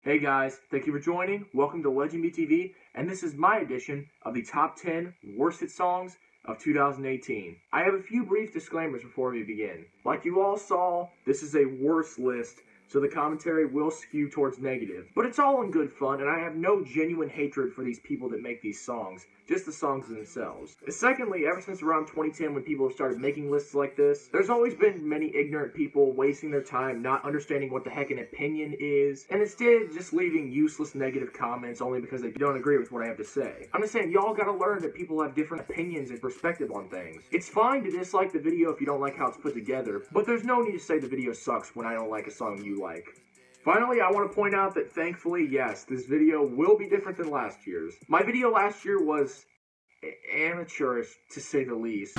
Hey guys, thank you for joining. Welcome to LegendBTV, and this is my edition of the top 10 worst hit songs of 2018. I have a few brief disclaimers before we begin. Like you all saw, this is a worst list, so the commentary will skew towards negative. But it's all in good fun, and I have no genuine hatred for these people that make these songs, just the songs themselves. Secondly, ever since around 2010 when people have started making lists like this, there's always been many ignorant people wasting their time not understanding what the heck an opinion is, and instead just leaving useless negative comments only because they don't agree with what I have to say. I'm just saying, y'all gotta learn that people have different opinions and perspective on things. It's fine to dislike the video if you don't like how it's put together, but there's no need to say the video sucks when I don't like a song you like. Finally, I want to point out that thankfully, yes, this video will be different than last year's. My video last year was amateurish, to say the least.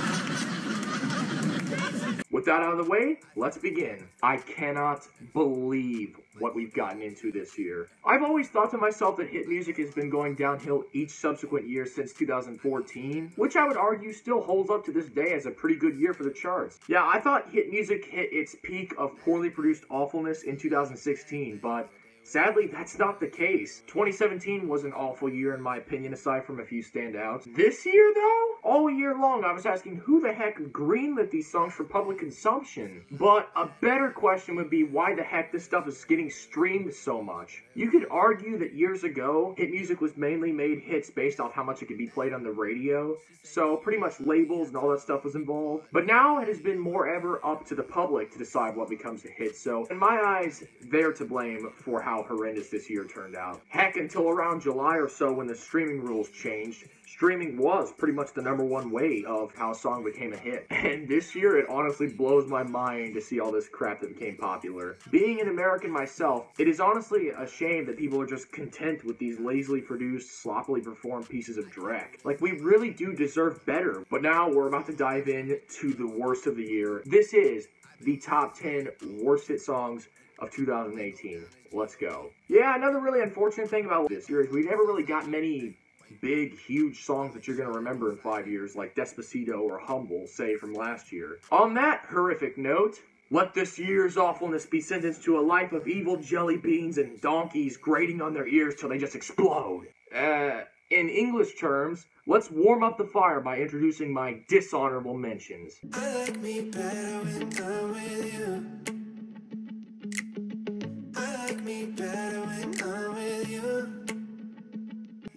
With that out of the way, let's begin. I cannot believe what we've gotten into this year. I've always thought to myself that hit music has been going downhill each subsequent year since 2014, which I would argue still holds up to this day as a pretty good year for the charts. Yeah, I thought hit music hit its peak of poorly produced awfulness in 2016, but sadly, that's not the case. 2017 was an awful year in my opinion, aside from a few standouts. This year, though, all year long, I was asking who the heck greenlit these songs for public consumption? But a better question would be why the heck this stuff is getting streamed so much. You could argue that years ago, hit music was mainly made hits based off how much it could be played on the radio, so pretty much labels and all that stuff was involved. But now it has been more ever up to the public to decide what becomes a hit, so in my eyes, they're to blame for how horrendous this year turned out. Heck, until around July or so when the streaming rules changed, streaming was pretty much the #1 way of how a song became a hit. And this year, it honestly blows my mind to see all this crap that became popular. Being an American myself, it is honestly a shame that people are just content with these lazily produced, sloppily performed pieces of dreck. Like, we really do deserve better. But now, we're about to dive in to the worst of the year. This is the top 10 worst hit songs of 2018. Let's go. Yeah, another really unfortunate thing about this year is we never really got many big, huge songs that you're going to remember in 5 years, like Despacito or Humble, say, from last year. On that horrific note, let this year's awfulness be sentenced to a life of evil jelly beans and donkeys grating on their ears till they just explode. In English terms, let's warm up the fire by introducing my dishonorable mentions. I like me better when I'm with you.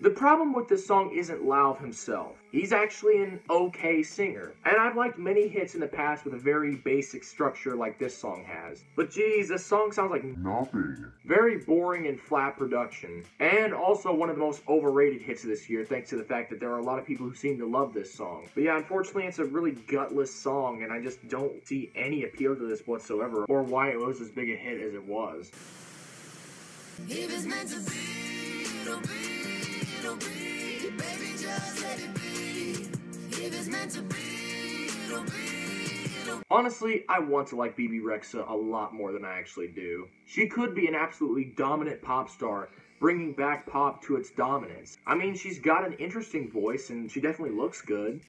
The problem with this song isn't Lauv himself. He's actually an okay singer, and I've liked many hits in the past with a very basic structure like this song has. But geez, this song sounds like nothing. Very boring and flat production. And also one of the most overrated hits of this year, thanks to the fact that there are a lot of people who seem to love this song. But yeah, unfortunately it's a really gutless song, and I just don't see any appeal to this whatsoever, or why it was as big a hit as it was. If it's meant to be, it'll be, it'll be. Baby, just let it be. If it's meant to be, it'll be, it'll be. Honestly, I want to like Rexha a lot more than I actually do. She could be an absolutely dominant pop star, bringing back pop to its dominance. I mean, she's got an interesting voice, and she definitely looks good.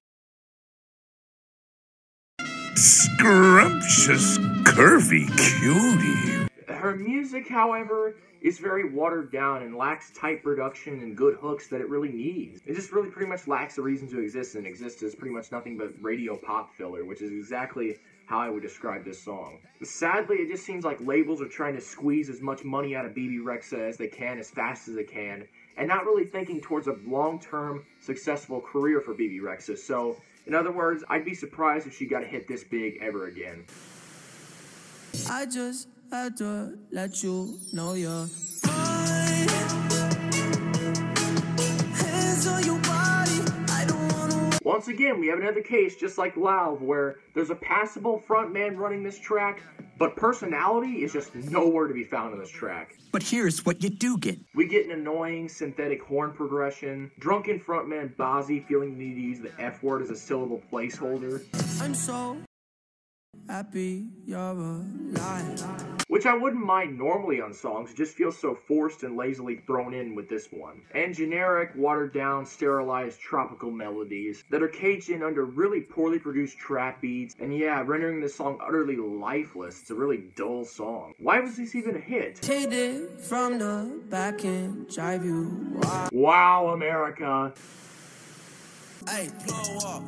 Scrumptious, curvy cutie. Her music, however, is very watered down and lacks tight production and good hooks that it really needs. It just really pretty much lacks a reason to exist, and exists as pretty much nothing but radio pop filler, which is exactly how I would describe this song. Sadly, it just seems like labels are trying to squeeze as much money out of Rexha as they can, as fast as they can, and not really thinking towards a long-term, successful career for Rexha. So, in other words, I'd be surprised if she got a hit this big ever again. I just had to let you know you're mine. Hands on your body, I don't wanna. Once again, we have another case just like Lauv, where there's a passable frontman running this track, but personality is just nowhere to be found on this track. But here's what you do get. We get an annoying synthetic horn progression, drunken frontman Bazzi feeling the need to use the F word as a syllable placeholder. I'm so happy you're alive. which I wouldn't mind normally on songs. It just feels so forced and lazily thrown in with this one. And generic, watered down, sterilized tropical melodies that are caged in under really poorly produced trap beats, and yeah, rendering this song utterly lifeless. It's a really dull song. Why was this even a hit? Hit it from the back and drive you wild. Wow, America. Hey, blow up.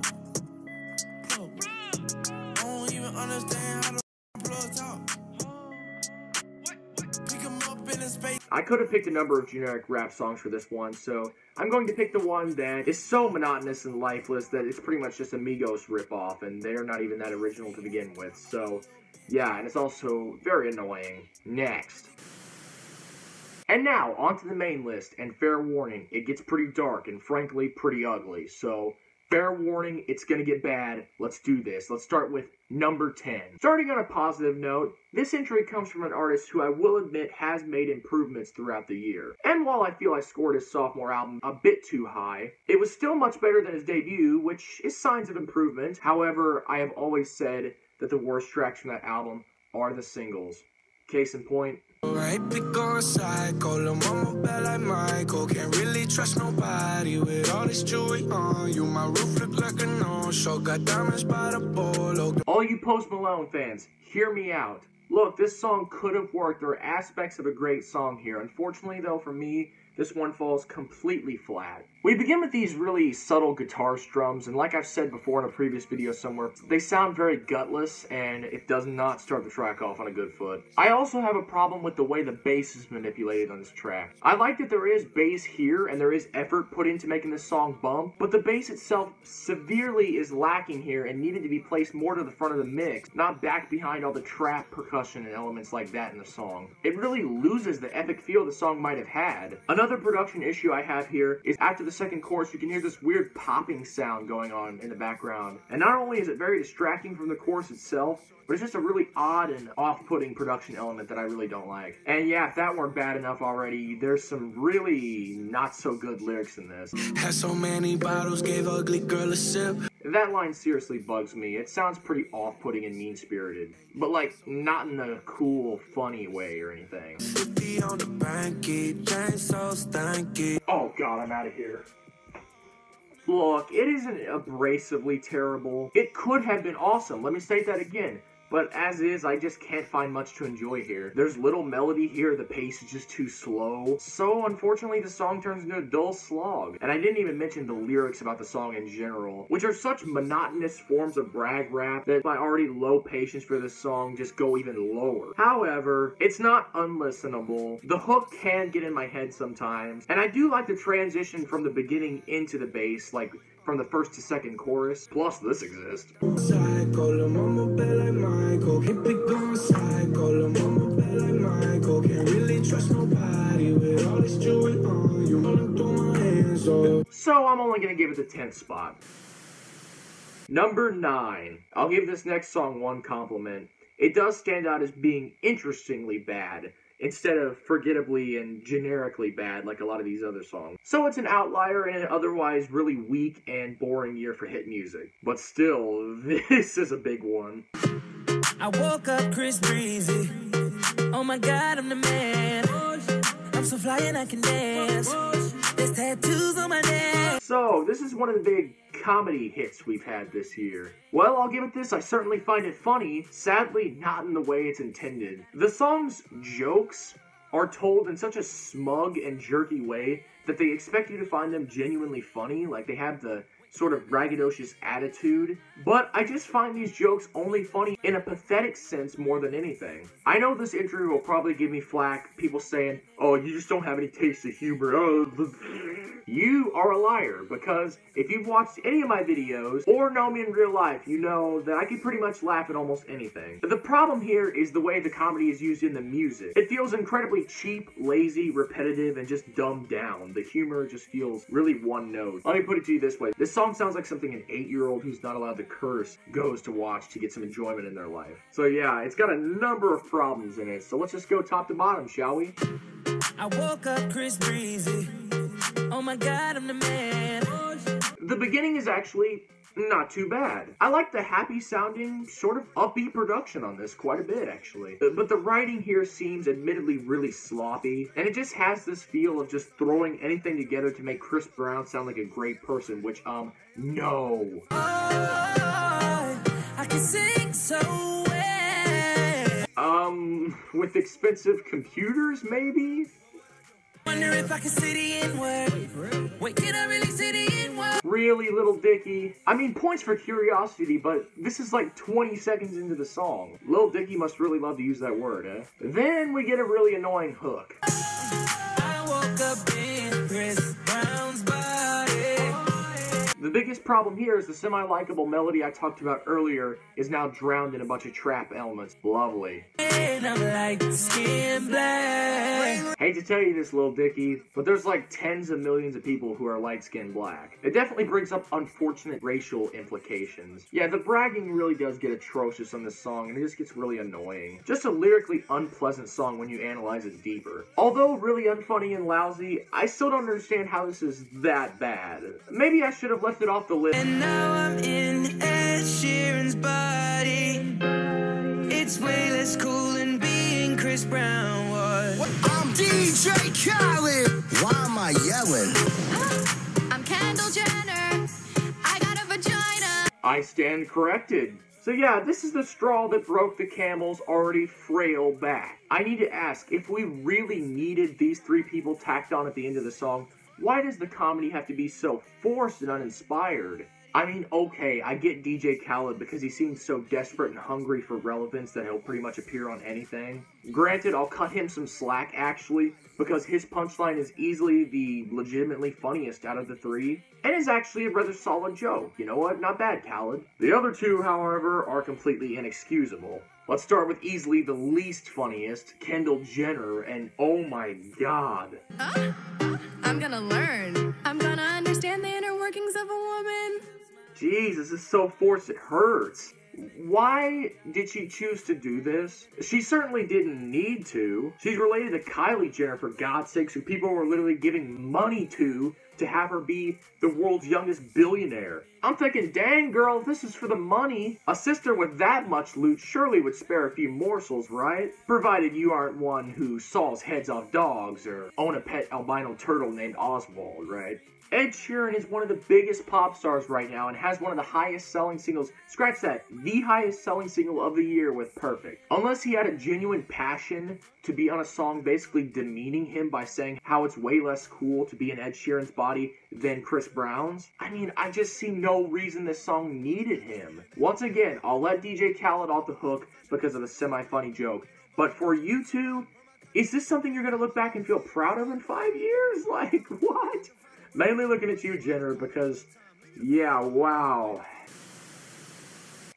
I don't even understand how the plugs out. Pick 'em up in a space. I could have picked a number of generic rap songs for this one, so I'm going to pick the one that is so monotonous and lifeless that it's pretty much just a Migos ripoff, and they're not even that original to begin with. So, yeah, and it's also very annoying. Next. And now, onto the main list, and fair warning, it gets pretty dark and frankly pretty ugly, so fair warning, it's gonna get bad. Let's do this. Let's start with number 10. Starting on a positive note, this entry comes from an artist who I will admit has made improvements throughout the year. And while I feel I scored his sophomore album a bit too high, it was still much better than his debut, which is signs of improvement. However, I have always said that the worst tracks from that album are the singles. Case in point, Right, pick on psycho, lil' mama bad like Michael. Can't really trust nobody with all this jewelry on you. My roof look like a no-show, got diamonds by the bolo. all you Post Malone fans, hear me out. Look, this song could have worked. There are aspects of a great song here. Unfortunately, though, for me, this one falls completely flat. We begin with these really subtle guitar strums, and like I've said before in a previous video somewhere, they sound very gutless, and it does not start the track off on a good foot. I also have a problem with the way the bass is manipulated on this track. I like that there is bass here, and there is effort put into making this song bump, but the bass itself severely is lacking here and needed to be placed more to the front of the mix, not back behind all the trap, percussion, and elements like that in the song. It really loses the epic feel the song might have had. Another production issue I have here is after the second chorus, you can hear this weird popping sound going on in the background. And not only is it very distracting from the chorus itself, but it's just a really odd and off-putting production element that I really don't like. And yeah, if that weren't bad enough already, there's some really not so good lyrics in this. Had so many bottles, gave ugly girl a sip. That line seriously bugs me. It sounds pretty off-putting and mean-spirited. But like, not in a cool, funny way or anything. 50 on the panky, chain so stanky. Oh god, I'm out of here. Look, it isn't abrasively terrible. It could have been awesome. Let me state that again. But as is, I just can't find much to enjoy here. There's little melody here, the pace is just too slow. So, unfortunately, the song turns into a dull slog. And I didn't even mention the lyrics about the song in general, which are such monotonous forms of brag rap that my already low patience for this song just go even lower. However, it's not unlistenable. The hook can get in my head sometimes, and I do like the transition from the beginning into the bass, like from the first to second chorus. Plus, this exists. Psycho, lil' mama bad like Michael. Can't pick on psycho, lil' mama bad like Michael. Can't really trust nobody with all this jewelry on you. Rolling through my hands, So I'm only gonna give it the 10th spot. Number 9. I'll give this next song one compliment. It does stand out as being interestingly bad, instead of forgettably and generically bad like a lot of these other songs. So it's an outlier in an otherwise really weak and boring year for hit music. But still, this is a big one. I woke up Chris Breezy. Oh my god, I'm the man. I'm so fly and I can dance. There's tattoos on my neck. So, this is one of the big comedy hits we've had this year. Well, I'll give it this, I certainly find it funny, sadly not in the way it's intended. The song's jokes are told in such a smug and jerky way that they expect you to find them genuinely funny, like they have the sort of braggadocious attitude, but I just find these jokes only funny in a pathetic sense more than anything. I know this entry will probably give me flack, people saying, oh, you just don't have any taste of humor, You are a liar, because if you've watched any of my videos, or know me in real life, you know that I can pretty much laugh at almost anything. The problem here is the way the comedy is used in the music. It feels incredibly cheap, lazy, repetitive, and just dumbed down. The humor just feels really one note. Let me put it to you this way. This song sounds like something an 8-year-old who's not allowed to curse goes to watch to get some enjoyment in their life. So yeah, it's got a number of problems in it, so let's just go top to bottom, shall we? I woke up Chris Breezy. Oh my god, I'm the man. The beginning is actually Not too bad. I like the happy sounding, sort of upbeat production on this quite a bit, actually. But the writing here seems admittedly really sloppy, and it just has this feel of just throwing anything together to make Chris Brown sound like a great person, which, no. I can sing so well. With expensive computers, maybe? Wonder if I can see the N-word. Wait, can I really see the N-word? Really, little Dicky? I mean, points for curiosity, but this is like 20 seconds into the song. Lil Dicky must really love to use that word, eh? Then we get a really annoying hook. I woke up in Chris Brown's body. The biggest problem here is the semi-likable melody I talked about earlier is now drowned in a bunch of trap elements. Lovely. And I'm like skin black. Hate to tell you this, Lil Dicky, but there's like tens of millions of people who are light-skinned black. It definitely brings up unfortunate racial implications. Yeah, the bragging really does get atrocious on this song, and it just gets really annoying. Just a lyrically unpleasant song when you analyze it deeper. Although really unfunny and lousy, I still don't understand how this is that bad. Maybe I should have left it off the list. And now I'm in Ed Sheeran's body. It's way less cool than being Chris Brown was. I'm DJ Khaled. Why am I yelling? I'm Kendall Jenner. I got a vagina. I stand corrected. So yeah, this is the straw that broke the camel's already frail back. I need to ask, if we really needed these three people tacked on at the end of the song, why does the comedy have to be so forced and uninspired? I mean, okay, I get DJ Khaled because he seems so desperate and hungry for relevance that he'll pretty much appear on anything. Granted, I'll cut him some slack, actually, because his punchline is easily the legitimately funniest out of the three, and is actually a rather solid joke. You know what? Not bad, Khaled. The other two, however, are completely inexcusable. Let's start with easily the least funniest, Kendall Jenner, and oh my god. I'm gonna learn. I'm gonna understand the inner workings of a woman. Jeez, this is so forced it hurts. Why did she choose to do this? She certainly didn't need to. She's related to Kylie Jenner, for God's sakes, who people were literally giving money to have her be the world's youngest billionaire. I'm thinking, dang girl, if this is for the money, a sister with that much loot surely would spare a few morsels, right? Provided you aren't one who saws heads off dogs or own a pet albino turtle named Oswald, right? Ed Sheeran is one of the biggest pop stars right now and has one of the highest selling singles, scratch that, the highest selling single of the year with Perfect. Unless he had a genuine passion to be on a song basically demeaning him by saying how it's way less cool to be in Ed Sheeran's body than Chris Brown's, I mean, I just see no reason this song needed him. Once again, I'll let DJ Khaled off the hook because of the semi-funny joke, but for you two, is this something you're going to look back and feel proud of in 5 years? Like, what? Mainly looking at you, Jenner, because, yeah, wow.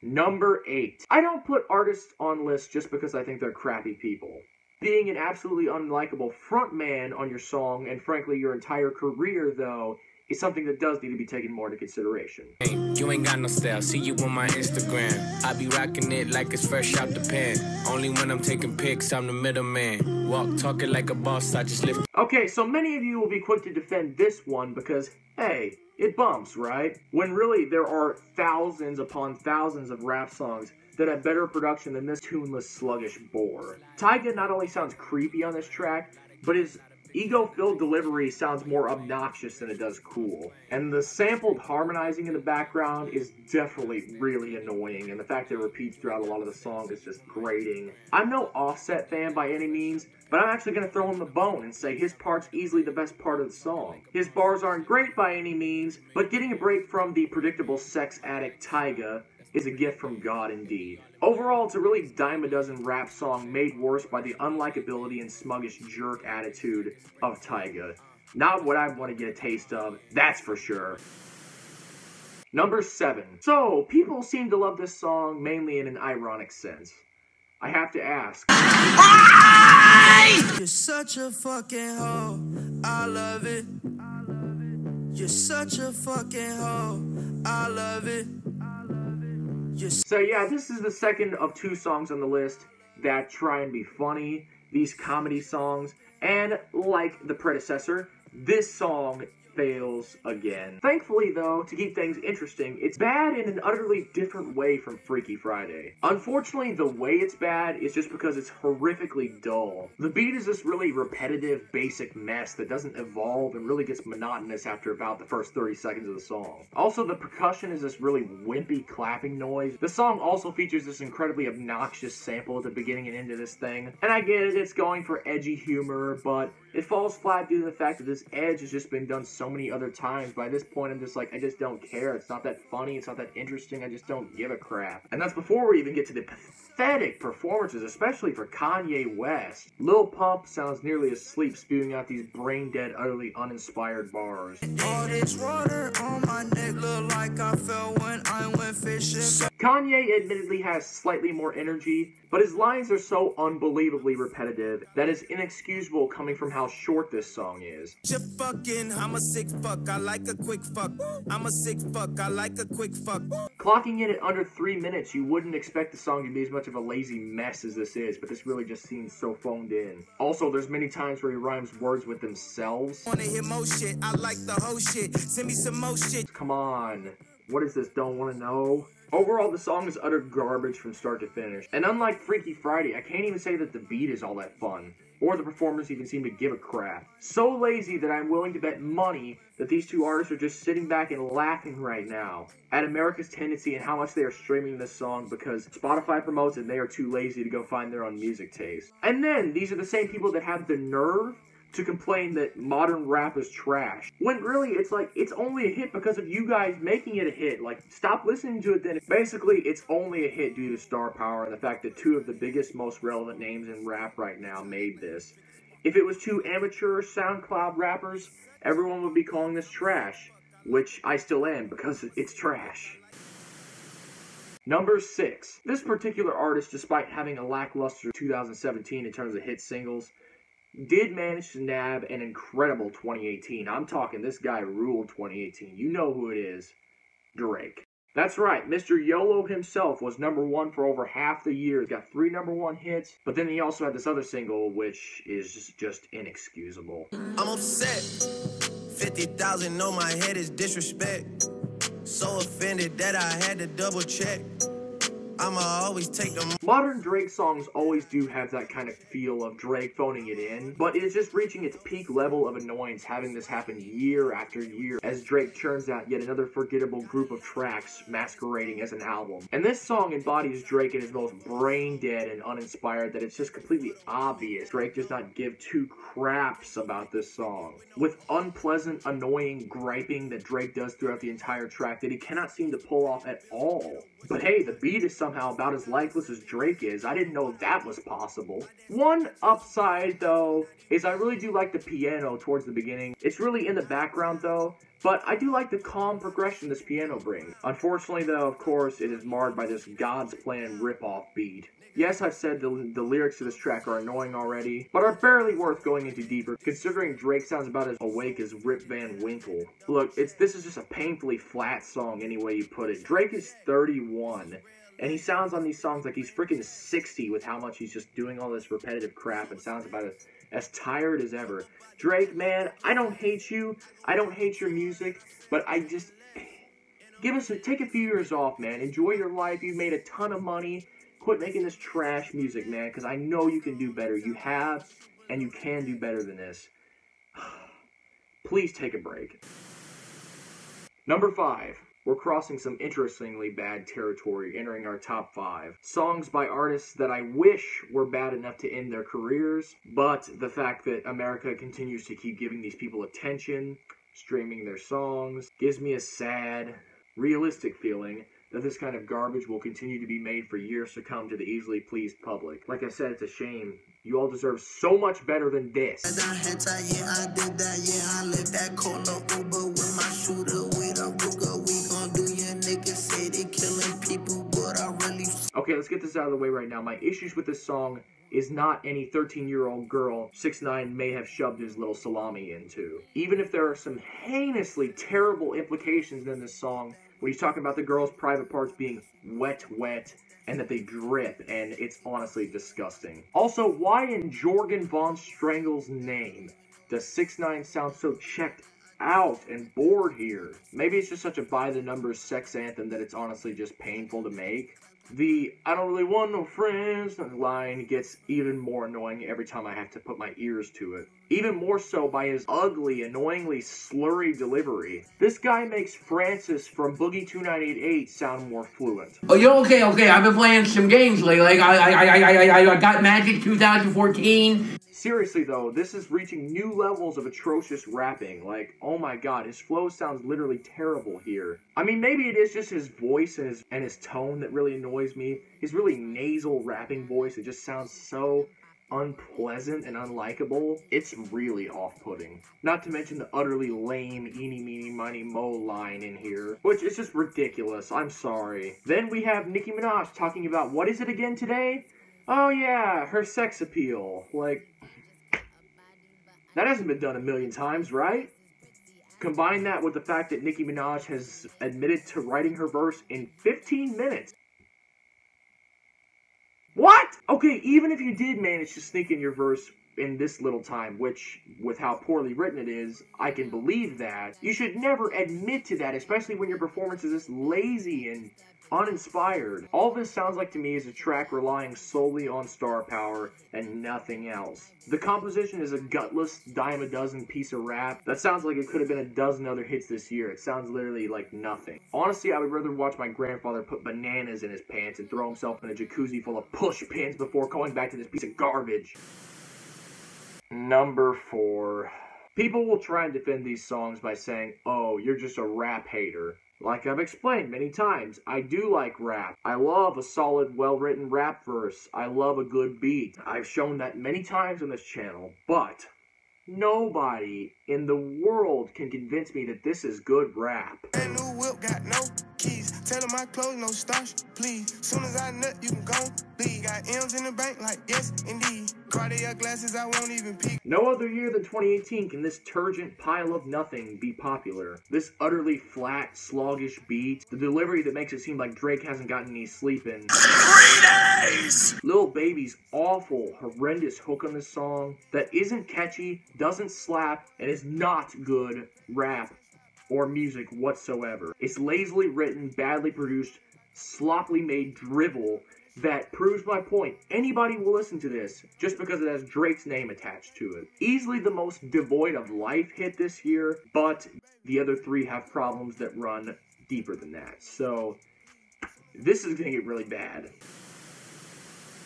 Number 8. I don't put artists on lists just because I think they're crappy people. Being an absolutely unlikable frontman on your song, and frankly your entire career, though, is something that does need to be taken more into consideration. You ain't got no style, see you on my Instagram. I be rocking it like it's fresh out the pan. Only when I'm taking pics, I'm the middleman. Walk talking like a boss, I just lift. Okay, so many of you will be quick to defend this one because, hey, it bumps, right? When really there are thousands upon thousands of rap songs that have better production than this tuneless, sluggish bore. Tyga not only sounds creepy on this track, but his ego-filled delivery sounds more obnoxious than it does cool. And the sampled harmonizing in the background is definitely really annoying, and the fact that it repeats throughout a lot of the song is just grating. I'm no Offset fan by any means, but I'm actually going to throw him the bone and say his part's easily the best part of the song. His bars aren't great by any means, but getting a break from the predictable sex addict Tyga is a gift from God indeed. Overall, it's a really dime-a-dozen rap song made worse by the unlikability and smuggish jerk attitude of Tyga. Not what I want to get a taste of, that's for sure. Number 7. So, people seem to love this song mainly in an ironic sense. I have to ask. You're such a fucking hoe. I love it. You're such a fucking hoe. I love it. So yeah, this is the second of 2 songs on the list that try and be funny, these comedy songs, and like the predecessor, This song fails again. Thankfully though, to keep things interesting, it's bad in an utterly different way from Freaky Friday. Unfortunately, the way it's bad is just because it's horrifically dull. The beat is this really repetitive, basic mess that doesn't evolve and really gets monotonous after about the first 30 seconds of the song. Also, the percussion is this really wimpy clapping noise. The song also features this incredibly obnoxious sample at the beginning and end of this thing. And I get it, it's going for edgy humor, but it falls flat due to the fact that this edge has just been done so many other times. By this point, I'm just like, I just don't care. It's not that funny. It's not that interesting. I just don't give a crap. And that's before we even get to the pathetic performances, especially for Kanye West. Lil Pump sounds nearly asleep, spewing out these brain-dead, utterly uninspired bars. All this water on my neck look like I fell when I went fishing. Kanye admittedly has slightly more energy, but his lines are so unbelievably repetitive that it's inexcusable coming from how short this song is. I'm a sick fuck, I like a quick fuck. I'm a sick fuck, I like a quick fuck. Clocking in at under 3 minutes, you wouldn't expect the song to be as much of a lazy mess as this is, but this really just seems so phoned in. Also, there's many times where he rhymes words with themselves. Wanna hear more shit, I like the whole shit. Send me some more shit. Come on. What is this, don't wanna know? Overall, the song is utter garbage from start to finish. And unlike Freaky Friday, I can't even say that the beat is all that fun, or the performers even seem to give a crap. So lazy that I'm willing to bet money that these two artists are just sitting back and laughing right now at America's tendency and how much they are streaming this song because Spotify promotes and they are too lazy to go find their own music taste. And then, these are the same people that have the nerve to complain that modern rap is trash. When really, it's like, it's only a hit because of you guys making it a hit. Like, stop listening to it then. Basically, it's only a hit due to star power and the fact that two of the biggest, most relevant names in rap right now made this. If it was two amateur SoundCloud rappers, everyone would be calling this trash. Which I still am, because it's trash. Number 6. This particular artist, despite having a lackluster 2017 in terms of hit singles, did manage to nab an incredible 2018. I'm talking, this guy ruled 2018. You know who it is. Drake. That's right, Mr. YOLO himself was #1 for over half the year. He got 3 #1 hits, but then he also had this other single, which is just inexcusable. I'm upset. 50,000 on my head is disrespect. So offended that I had to double check. I'ma always take them. Modern Drake songs always do have that kind of feel of Drake phoning it in, but it is just reaching its peak level of annoyance having this happen year after year as Drake churns out yet another forgettable group of tracks masquerading as an album. And this song embodies Drake at his most brain-dead and uninspired that it's just completely obvious Drake does not give two craps about this song. With unpleasant, annoying griping that Drake does throughout the entire track that he cannot seem to pull off at all. But hey, the beat is somehow about as lifeless as Drake is. I didn't know that was possible. One upside, though, is I really do like the piano towards the beginning. It's really in the background, though, but I do like the calm progression this piano brings. Unfortunately, though, of course, it is marred by this God's Plan ripoff beat. Yes, I've said the lyrics to this track are annoying already, but are barely worth going into deeper, considering Drake sounds about as awake as Rip Van Winkle. Look, this is just a painfully flat song any way you put it. Drake is 31, and he sounds on these songs like he's freaking 60 with how much he's just doing all this repetitive crap and sounds about as tired as ever. Drake, man, I don't hate you. I don't hate your music, but I just... take a few years off, man. Enjoy your life. You've made a ton of money. Quit making this trash music, man, because I know you can do better. You have, and you can do better than this. Please take a break. Number 5. We're crossing some interestingly bad territory, entering our top 5. Songs by artists that I wish were bad enough to end their careers, but the fact that America continues to keep giving these people attention, streaming their songs, gives me a sad, realistic feeling that this kind of garbage will continue to be made for years to come to the easily pleased public. Like I said, it's a shame. You all deserve so much better than this. Okay, let's get this out of the way right now. My issues with this song is not any 13-year-old girl 6ix9ine may have shoved his little salami into. Even if there are some heinously terrible implications in this song, when he's talking about the girl's private parts being wet, and that they drip, and it's honestly disgusting. Also, why in Jorgen von Strangle's name Does 6ix9ine sound so checked out and bored here? Maybe it's just such a by-the-numbers sex anthem that it's honestly just painful to make. The "I don't really want no friends" line gets even more annoying every time I have to put my ears to it. Even more so by his ugly, annoyingly slurry delivery. This guy makes Francis from Boogie 2988 sound more fluent. Oh, you're okay, I've been playing some games lately. Like, I got Magic 2014. Seriously though, this is reaching new levels of atrocious rapping. Like, oh my god, his flow sounds literally terrible here. I mean, maybe it is just his voice and his tone that really annoys me. His really nasal rapping voice, it just sounds so unpleasant and unlikable. It's really off-putting. Not to mention the utterly lame eeny meeny miny mo line in here, which is just ridiculous. I'm sorry. Then we have Nicki Minaj talking about, what is it again today? Oh yeah, her sex appeal. Like, that hasn't been done a million times, right? Combine that with the fact that Nicki Minaj has admitted to writing her verse in 15 minutes. What? Okay, even if you did manage to sneak in your verse in this little time, which, with how poorly written it is, I can believe that, you should never admit to that, especially when your performance is this lazy and uninspired. All this sounds like to me is a track relying solely on star power and nothing else. The composition is a gutless, dime-a-dozen piece of rap that sounds like it could have been a dozen other hits this year. It sounds literally like nothing. Honestly, I would rather watch my grandfather put bananas in his pants and throw himself in a jacuzzi full of push pins before going back to this piece of garbage. Number 4. People will try and defend these songs by saying, oh, you're just a rap hater. Like I've explained many times, I do like rap. I love a solid, well-written rap verse. I love a good beat. I've shown that many times on this channel, but nobody in the world can convince me that this is good rap. Brand new whip, got no keys. Tell them my clothes, no starch, please. Soon as I nut, you can go leave. Got M's in the bank, like yes, indeed. Cartier glasses, I won't even peek. No other year than 2018 can this turgent pile of nothing be popular. This utterly flat, sluggish beat, the delivery that makes it seem like Drake hasn't gotten any sleep in 3 days! Lil Baby's awful, horrendous hook on this song that isn't catchy, doesn't slap, and is not good rap or music whatsoever. It's lazily written, badly produced, sloppily made drivel that proves my point. Anybody will listen to this just because it has Drake's name attached to it. Easily the most devoid of life hit this year, but the other 3 have problems that run deeper than that. So this is gonna get really bad.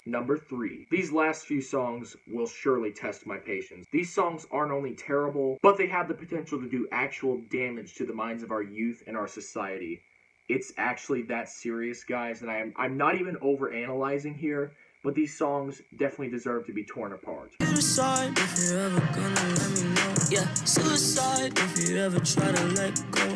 Number 3. These last few songs will surely test my patience. These songs aren't only terrible, but they have the potential to do actual damage to the minds of our youth and our society. It's actually that serious, guys, and I'm not even overanalyzing here, but these songs definitely deserve to be torn apart. Suicide if you're ever gonna let me know. Yeah, suicide if you ever try to let go.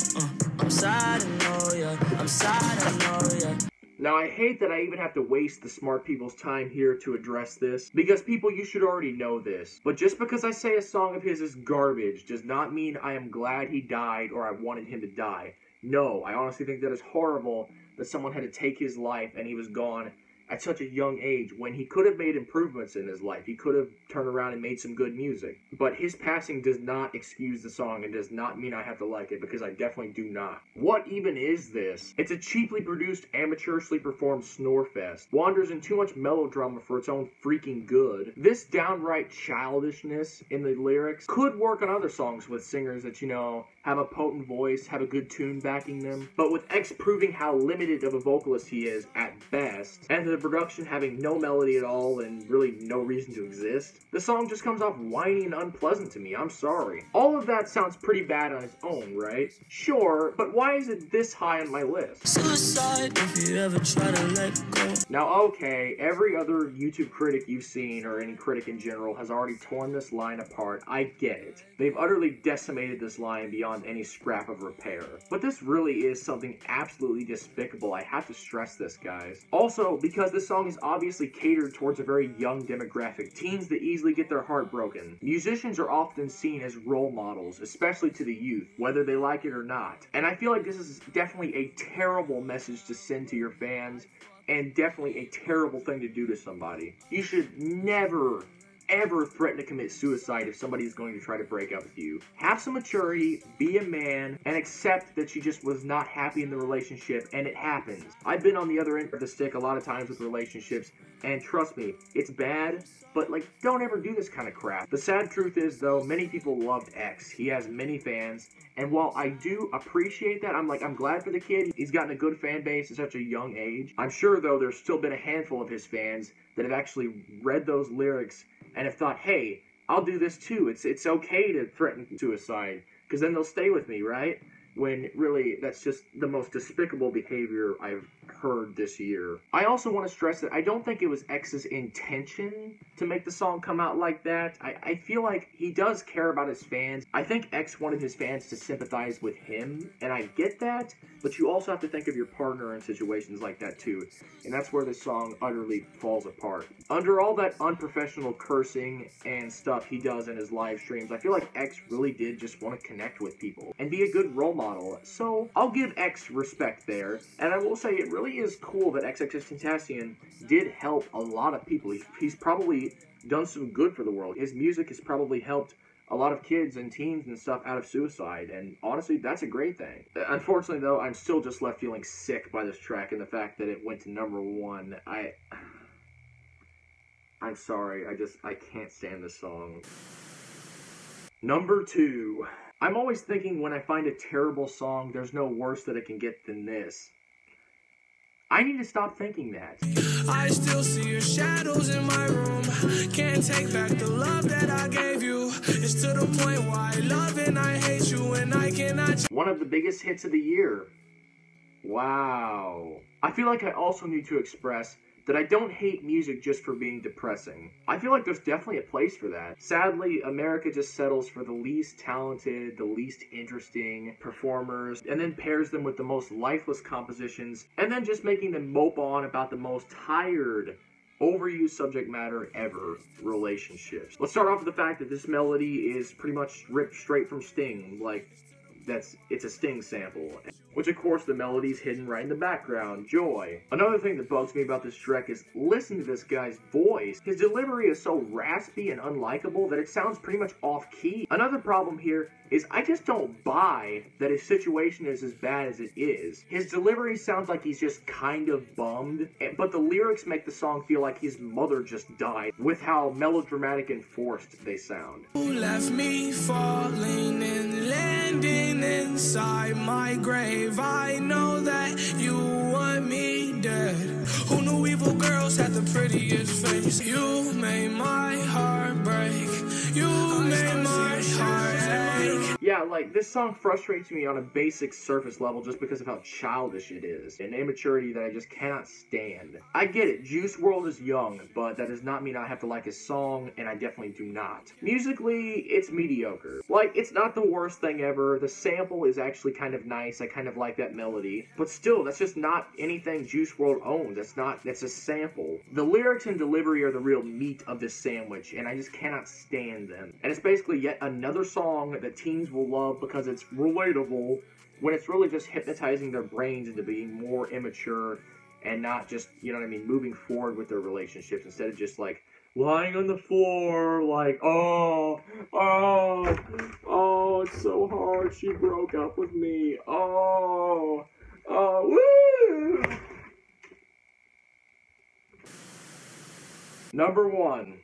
I'm sad, I know, yeah. I'm sad, I know, yeah. Now, I hate that I even have to waste the smart people's time here to address this, because people, you should already know this. But just because I say a song of his is garbage does not mean I am glad he died or I wanted him to die. No, I honestly think that is horrible that someone had to take his life and he was gone at such a young age when he could have made improvements in his life. He could have turned around and made some good music. But his passing does not excuse the song and does not mean I have to like it, because I definitely do not. What even is this? It's a cheaply produced, amateurishly performed snore fest. Wanders in too much melodrama for its own freaking good. This downright childishness in the lyrics could work on other songs with singers that, you know, have a potent voice, have a good tune backing them. But with X proving how limited of a vocalist he is at best, and the production having no melody at all and really no reason to exist, the song just comes off whiny and unpleasant to me. I'm sorry. All of that sounds pretty bad on its own, right? Sure, but why is it this high on my list? Suicide if you ever try to let go. Now, okay, every other YouTube critic you've seen, or any critic in general, has already torn this line apart. I get it. They've utterly decimated this line beyond any scrap of repair. But this really is something absolutely despicable. I have to stress this, guys. Also, because this song is obviously catered towards a very young demographic, teens that easily get their heart broken. Musicians are often seen as role models, especially to the youth, whether they like it or not. And I feel like this is definitely a terrible message to send to your fans, and definitely a terrible thing to do to somebody. You should never, ever threaten to commit suicide if somebody's going to try to break up with you. Have some maturity, be a man, and accept that she just was not happy in the relationship, and it happens. I've been on the other end of the stick a lot of times with relationships, and trust me, it's bad, but like, don't ever do this kind of crap. The sad truth is, though, many people loved X. He has many fans, and while I do appreciate that, I'm glad for the kid. He's gotten a good fan base at such a young age. I'm sure, though, there's still been a handful of his fans that have actually read those lyrics and have thought, hey, I'll do this too. It's okay to threaten suicide, because then they'll stay with me, right? When really, that's just the most despicable behavior I've heard this year. I also want to stress that I don't think it was X's intention to make the song come out like that. I feel like he does care about his fans. I think X wanted his fans to sympathize with him, and I get that, but you also have to think of your partner in situations like that too, and that's where this song utterly falls apart. Under all that unprofessional cursing and stuff he does in his live streams, I feel like X really did just want to connect with people and be a good role model. So I'll give X respect there, and I will say it really is cool that XXXTENTACION did help a lot of people. He's probably done some good for the world. His music has probably helped a lot of kids and teens and stuff out of suicide, and honestly, that's a great thing. Unfortunately, though, I'm still just left feeling sick by this track and the fact that it went to #1. I'm sorry, I can't stand this song. Number 2. I'm always thinking when I find a terrible song, there's no worse that it can get than this. I need to stop thinking that. I still see your shadows in my room. Can't take back the love that I gave you. It's to the point why I love and I hate you, and I cannot. One of the biggest hits of the year. Wow. I feel like I also need to express that I don't hate music just for being depressing. I feel like there's definitely a place for that. Sadly, America just settles for the least talented, the least interesting performers, and then pairs them with the most lifeless compositions, and then just making them mope on about the most tired, overused subject matter ever, relationships. Let's start off with the fact that this melody is pretty much ripped straight from Sting, like, it's a Sting sample. Which, of course, the melody's hidden right in the background. Joy. Another thing that bugs me about this track is listen to this guy's voice. His delivery is so raspy and unlikable that it sounds pretty much off-key. Another problem here is I just don't buy that his situation is as bad as it is. His delivery sounds like he's just kind of bummed, but the lyrics make the song feel like his mother just died, with how melodramatic and forced they sound. Who left me falling and landing inside my grave? I know that you want me dead. Who knew evil girls had the prettiest face? You made my heart break. You made my heart ache. Yeah, like, this song frustrates me on a basic surface level just because of how childish it is, and immaturity that I just cannot stand. I get it, Juice WRLD is young, but that does not mean I have to like his song, and I definitely do not. Musically, it's mediocre. Like, it's not the worst thing ever, the sample is actually kind of nice, I kind of like that melody, but still, that's just not anything Juice WRLD owns, that's a sample. The lyrics and delivery are the real meat of this sandwich, and I just cannot stand them. And it's basically yet another song that teens will love because it's relatable, when it's really just hypnotizing their brains into being more immature and not just, you know what I mean, moving forward with their relationships instead of just like lying on the floor like, oh, it's so hard, she broke up with me, woo! Number 1.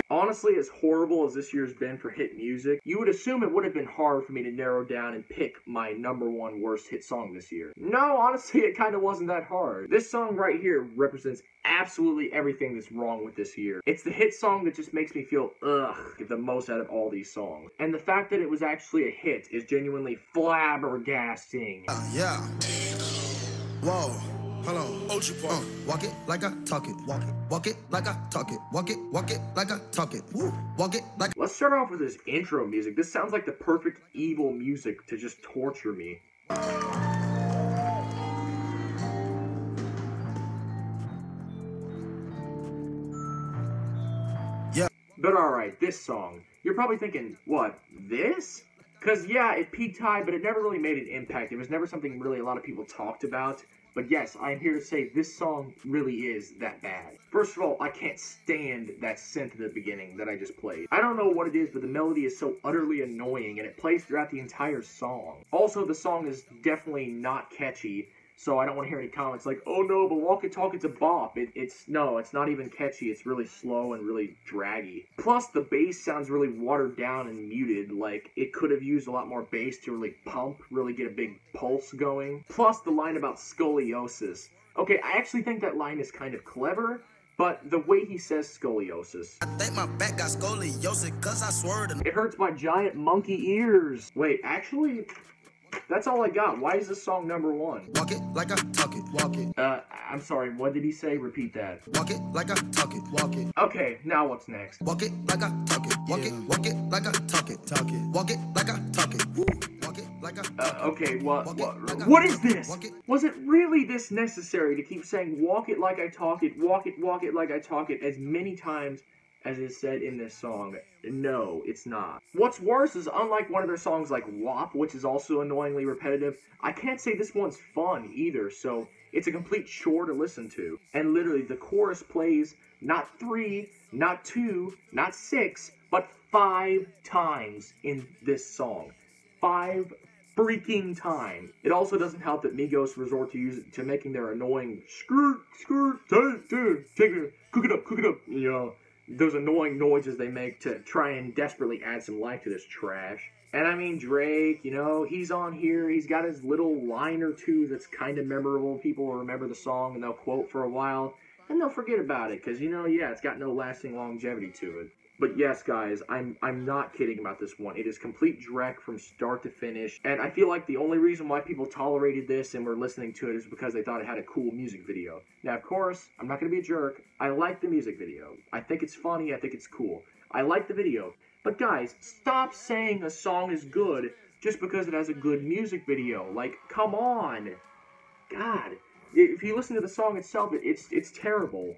Honestly, as horrible as this year's been for hit music, you would assume it would have been hard for me to narrow down and pick my #1 worst hit song this year. No, honestly, it kind of wasn't that hard. This song right here represents absolutely everything that's wrong with this year. It's the hit song that just makes me feel the most out of all these songs. And the fact that it was actually a hit is genuinely flabbergasting. Yeah. Whoa. Hold on. Walk it like I talk it. Walk it like I talk it. Walk it like I talk it. Woo. Walk it like. Let's start off with this intro music. This sounds like the perfect evil music to just torture me. Yeah. But alright, this song. You're probably thinking, what, this? Because, yeah, it peaked high, but it never really made an impact. It was never something really a lot of people talked about. But yes, I am here to say this song really is that bad. First of all, I can't stand that synth at the beginning that I just played. I don't know what it is, but the melody is so utterly annoying, and it plays throughout the entire song. Also, the song is definitely not catchy, so I don't want to hear any comments like, oh no, but Walk It Talk, it's a bop. It's not even catchy. It's really slow and really draggy. Plus, the bass sounds really watered down and muted. Like, it could have used a lot more bass to really pump, really get a big pulse going. Plus, the line about scoliosis. Okay, I actually think that line is kind of clever, but the way he says scoliosis. I think my back got scoliosis cause I swerved. It hurts my giant monkey ears. Wait, actually, that's all I got. Why is this song number 1? Walk it like I talk it, walk it. I'm sorry, what did he say? Repeat that. Walk it like I talk it, walk it. Okay, now what's next? Walk it like I talk it, walk it, walk it like I talk it, talk it. Walk it like I talk it, walk it like I talk it. Okay, what is this? Was it really this necessary to keep saying walk it like I talk it like I talk it as many times as is said in this song? No, it's not. What's worse is, unlike one of their songs like WAP, which is also annoyingly repetitive, I can't say this one's fun either, so it's a complete chore to listen to. And literally, the chorus plays not 3, not 2, not 6, but 5 times in this song. 5 freaking times. It also doesn't help that Migos resort to making their annoying skirt, take it, cook it up, you know, those annoying noises they make to try and desperately add some life to this trash. And I mean, Drake, you know, he's on here, he's got his little line or two that's kind of memorable. People will remember the song and they'll quote for a while, and they'll forget about it, because, you know, yeah, it's got no lasting longevity to it. But yes, guys, I'm not kidding about this one. It is complete dreck from start to finish, and I feel like the only reason why people tolerated this and were listening to it is because they thought it had a cool music video. Now, of course, I'm not going to be a jerk. I like the music video. I think it's funny. I think it's cool. I like the video. But guys, stop saying a song is good just because it has a good music video. Like, come on. God. If you listen to the song itself, it's terrible.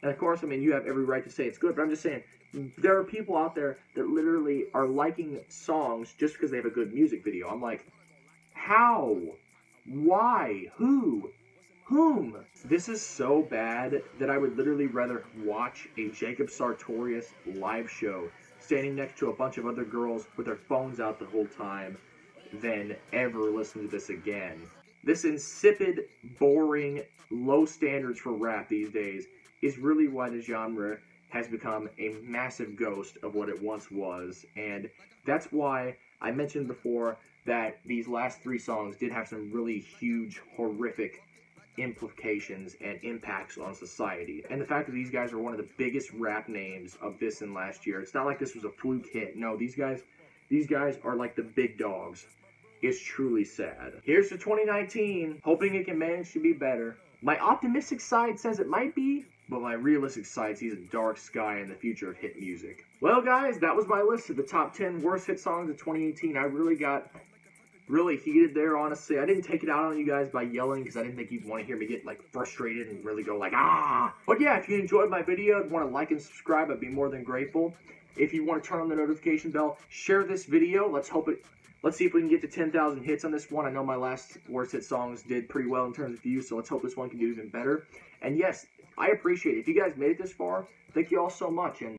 And of course, I mean, you have every right to say it's good, but I'm just saying, there are people out there that literally are liking songs just because they have a good music video. I'm like, how? Why? Who? Whom? This is so bad that I would literally rather watch a Jacob Sartorius live show standing next to a bunch of other girls with their phones out the whole time than ever listen to this again. This insipid, boring, low standards for rap these days is really why the genre has become a massive ghost of what it once was, and that's why I mentioned before that these last 3 songs did have some really huge, horrific implications and impacts on society. And the fact that these guys are one of the biggest rap names of this and last year, it's not like this was a fluke hit. No, these guys are like the big dogs. It's truly sad. Here's to 2019, hoping it can manage to be better. My optimistic side says it might be, but my realistic side sees a dark sky in the future of hit music. Well, guys, that was my list of the top 10 worst hit songs of 2018. I really got heated there, honestly. I didn't take it out on you guys by yelling because I didn't think you'd want to hear me get, like, frustrated and really go, like, ah! But yeah, if you enjoyed my video and want to like and subscribe, I'd be more than grateful. If you want to turn on the notification bell, share this video. Let's see if we can get to 10,000 hits on this one. I know my last worst hit songs did pretty well in terms of views, so let's hope this one can do even better. And yes, I appreciate it. If you guys made it this far, thank you all so much. And